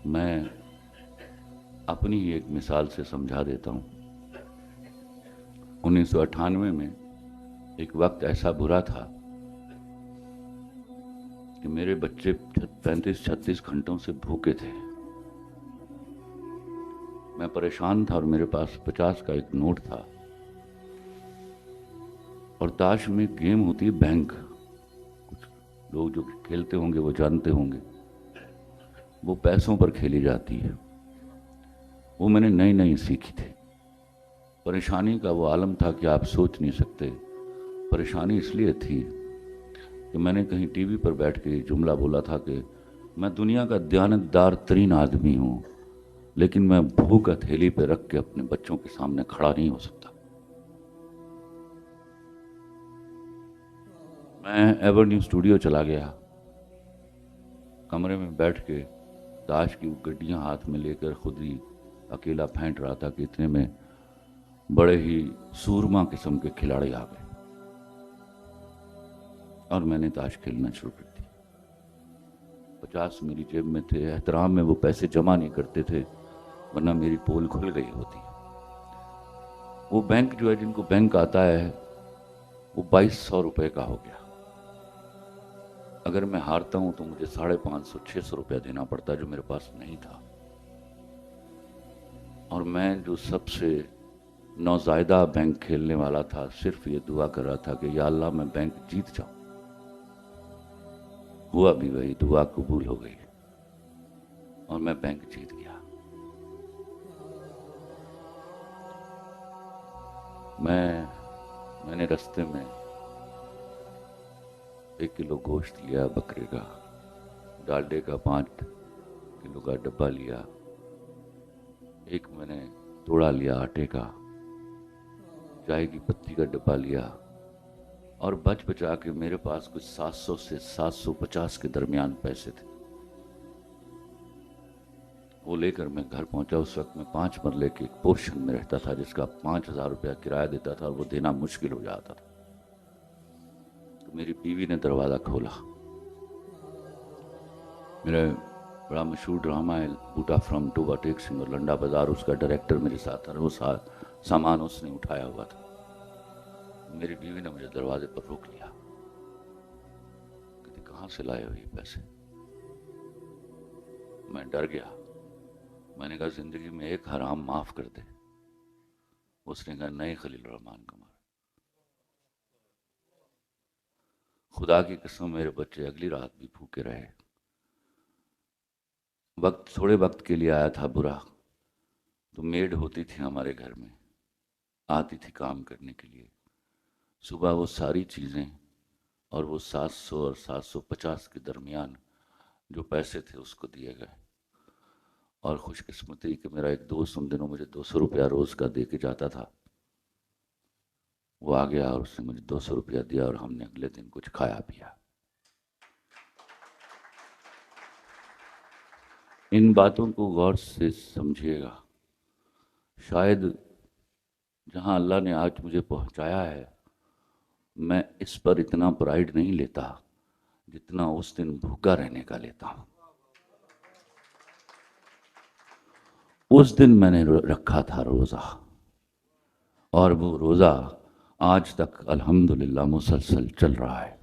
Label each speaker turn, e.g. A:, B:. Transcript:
A: میں اپنی ہی ایک مثال سے سمجھا دیتا ہوں۔ 1998 میں ایک وقت ایسا برا تھا کہ میرے بچے 35-36 گھنٹوں سے بھوکے تھے۔ میں پریشان تھا اور میرے پاس 50 کا ایک نوٹ تھا، اور تاش میں گیم ہوتی ہے بینک، کچھ لوگ جو کھیلتے ہوں گے وہ جانتے ہوں گے، وہ پیسوں پر کھیلی جاتی ہے۔ وہ میں نے نئی نئی سیکھی تھی۔ پریشانی کا وہ عالم تھا کہ آپ سوچ نہیں سکتے۔ پریشانی اس لیے تھی کہ میں نے کہیں ٹی وی پر بیٹھ کے جملہ بولا تھا کہ میں دنیا کا دیانتدار ترین آدمی ہوں، لیکن میں بھوک ہتھیلی پہ رکھ کے اپنے بچوں کے سامنے کھڑا نہیں ہو سکتا۔ میں ایورنیو اسٹوڈیو چلا گیا، کمرے میں بیٹھ کے تاش کی گڈیاں ہاتھ میں لے کر خود ہی اکیلا پھینٹ رہا تھا کہ اتنے میں بڑے ہی سورما قسم کے کھلاڑی آ گئے اور میں نے تاش کھیلنا شروع کر دی۔ 50 میری جیب میں تھے۔ احترام میں وہ پیسے جمع نہیں کرتے تھے، ورنہ میری پول کھل گئی ہوتی۔ وہ بینک جو ہے، جن کو بینک آتا ہے، وہ 2200 روپے کا ہو گیا۔ اگر میں ہارتا ہوں تو مجھے 550-600 روپیہ دینا پڑتا، جو میرے پاس نہیں تھا۔ اور میں جو سب سے نوزائیدہ بینک کھیلنے والا تھا، صرف یہ دعا کر رہا تھا کہ یا اللہ میں بینک جیت جاؤں۔ ہوا بھی وہی، دعا قبول ہو گئی اور میں بینک جیت گیا۔ میں نے رستے میں 1 کلو گوشت لیا بکرے کا، ڈالڈے کا 5 کلو کا ڈبہ لیا، ایک میں نے توڑا لیا آٹے کا، چائے کی پتی کا ڈبہ لیا، اور بچ بچا کے میرے پاس کچھ 700 سے 750 کے درمیان پیسے تھے۔ وہ لے کر میں گھر پہنچا۔ اس وقت میں 5 مرلے کے ایک پورشن میں رہتا تھا، جس کا 5000 روپیہ کرایہ دیتا تھا، اور وہ دینا مشکل ہو جاتا تھا۔ تو میری بیوی نے دروازہ کھولا۔ میرا بڑا مشہور ڈرامہ ہے بوٹا فرام ٹوبا ٹیک سنگھ اور لنڈا بازار، اس کا ڈائریکٹر میرے ساتھ تھا۔ وہ سامان اس نے اٹھایا ہوا تھا۔ میری بیوی نے مجھے دروازے پر روک لیا، کہتی کہاں سے لائے ہو یہ پیسے؟ میں ڈر گیا۔ میں نے کہا زندگی میں ایک حرام معاف کر دے۔ اس نے کہا نہیں خلیل الرحمن قمر، خدا کی قسم میرے بچے اگلی رات بھی بھوکے رہے۔ تھوڑے وقت کے لیے آیا تھا برا، تو میڈ ہوتی تھی ہمارے گھر میں، آتی تھی کام کرنے کے لیے۔ صبح وہ ساری چیزیں اور وہ 700 اور 750 کے درمیان جو پیسے تھے اس کو دیے گئے۔ اور خوش قسمتی کہ میرا ایک دوست ان دنوں مجھے 200 روپیہ روز کا دے کے جاتا تھا، وہ آ گیا اور اس نے مجھے 200 روپیہ دیا، اور ہم نے اگلے دن کچھ کھایا پیا۔ ان باتوں کو غور سے سمجھیے گا۔ شاید جہاں اللہ نے آج مجھے پہنچایا ہے، میں اس پر اتنا پرائیڈ نہیں لیتا جتنا اس دن بھوکا رہنے کا لیتا ہوں۔ اس دن میں نے رکھا تھا روزہ، اور وہ روزہ آج تک الحمدللہ مسلسل چل رہا ہے۔